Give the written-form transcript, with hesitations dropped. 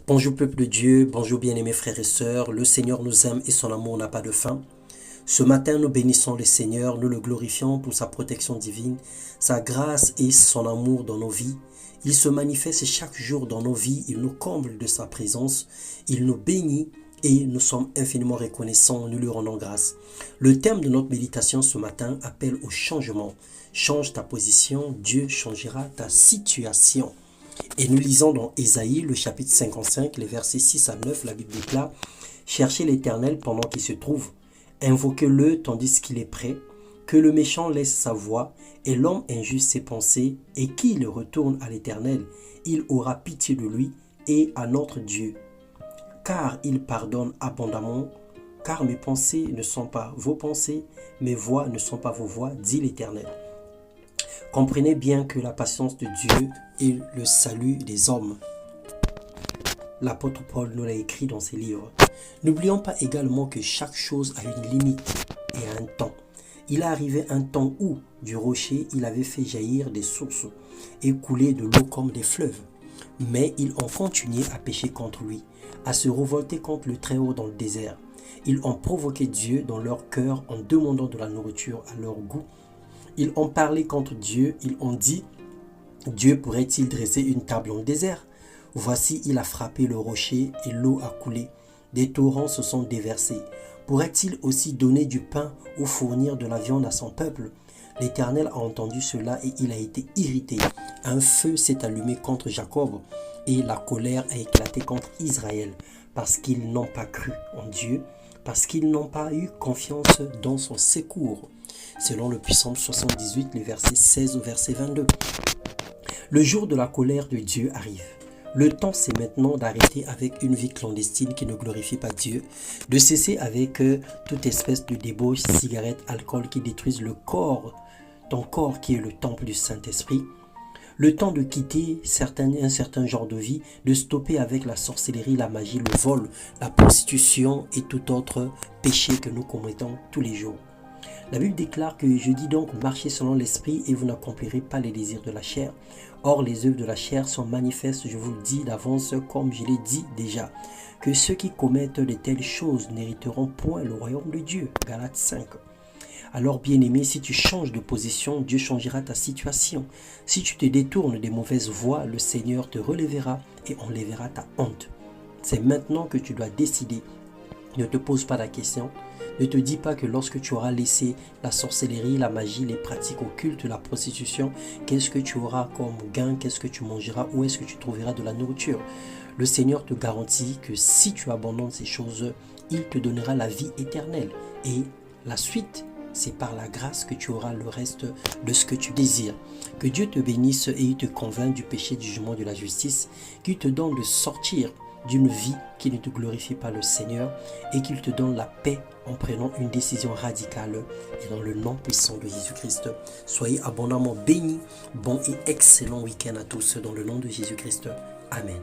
Bonjour peuple de Dieu, bonjour bien-aimés frères et sœurs, le Seigneur nous aime et son amour n'a pas de fin. Ce matin, nous bénissons le Seigneur, nous le glorifions pour sa protection divine, sa grâce et son amour dans nos vies. Il se manifeste chaque jour dans nos vies, il nous comble de sa présence, il nous bénit et nous sommes infiniment reconnaissants, nous lui rendons grâce. Le thème de notre méditation ce matin appelle au changement. Change ta position, Dieu changera ta situation. Et nous lisons dans Ésaïe, le chapitre 55, les versets 6 à 9, la Bible déclare « Cherchez l'Éternel pendant qu'il se trouve, invoquez-le tandis qu'il est prêt, que le méchant laisse sa voix et l'homme injuste ses pensées, et qu'il retourne à l'Éternel, il aura pitié de lui et à notre Dieu. Car il pardonne abondamment, car mes pensées ne sont pas vos pensées, mes voix ne sont pas vos voix, dit l'Éternel. » Comprenez bien que la patience de Dieu est le salut des hommes. L'apôtre Paul nous l'a écrit dans ses livres. N'oublions pas également que chaque chose a une limite et un temps. Il est arrivé un temps où, du rocher, il avait fait jaillir des sources et couler de l'eau comme des fleuves. Mais ils ont continué à pécher contre lui, à se révolter contre le Très-Haut dans le désert. Ils ont provoqué Dieu dans leur cœur en demandant de la nourriture à leur goût. Ils ont parlé contre Dieu, ils ont dit « Dieu pourrait-il dresser une table dans le désert ?» Voici, il a frappé le rocher et l'eau a coulé. Des torrents se sont déversés. Pourrait-il aussi donner du pain ou fournir de la viande à son peuple? L'Éternel a entendu cela et il a été irrité. Un feu s'est allumé contre Jacob et la colère a éclaté contre Israël parce qu'ils n'ont pas cru en Dieu, parce qu'ils n'ont pas eu confiance dans son secours. Selon le Psaume 78, les versets 16 au verset 22. Le jour de la colère de Dieu arrive. Le temps, c'est maintenant d'arrêter avec une vie clandestine qui ne glorifie pas Dieu, de cesser avec toute espèce de débauche, cigarettes, alcool qui détruisent le corps, ton corps qui est le temple du Saint-Esprit. Le temps de quitter un certain genre de vie, de stopper avec la sorcellerie, la magie, le vol, la prostitution et tout autre péché que nous commettons tous les jours. La Bible déclare que je dis donc marchez selon l'esprit et vous n'accomplirez pas les désirs de la chair. Or les œuvres de la chair sont manifestes, je vous le dis d'avance comme je l'ai dit déjà, que ceux qui commettent de telles choses n'hériteront point le royaume de Dieu. Galates 5. Alors bien-aimé, si tu changes de position, Dieu changera ta situation. Si tu te détournes des mauvaises voies, le Seigneur te relèvera et enlèvera ta honte. C'est maintenant que tu dois décider. Ne te pose pas la question. Ne te dis pas que lorsque tu auras laissé la sorcellerie, la magie, les pratiques occultes, la prostitution, qu'est-ce que tu auras comme gain, qu'est-ce que tu mangeras, où est-ce que tu trouveras de la nourriture. Le Seigneur te garantit que si tu abandonnes ces choses, il te donnera la vie éternelle. Et la suite, c'est par la grâce que tu auras le reste de ce que tu désires. Que Dieu te bénisse et il te convainc du péché, du jugement, de la justice, qu'il te donne de sortir d'une vie qui ne te glorifie pas le Seigneur et qu'il te donne la paix en prenant une décision radicale et dans le nom puissant de Jésus-Christ. Soyez abondamment bénis, bon et excellent week-end à tous dans le nom de Jésus-Christ. Amen.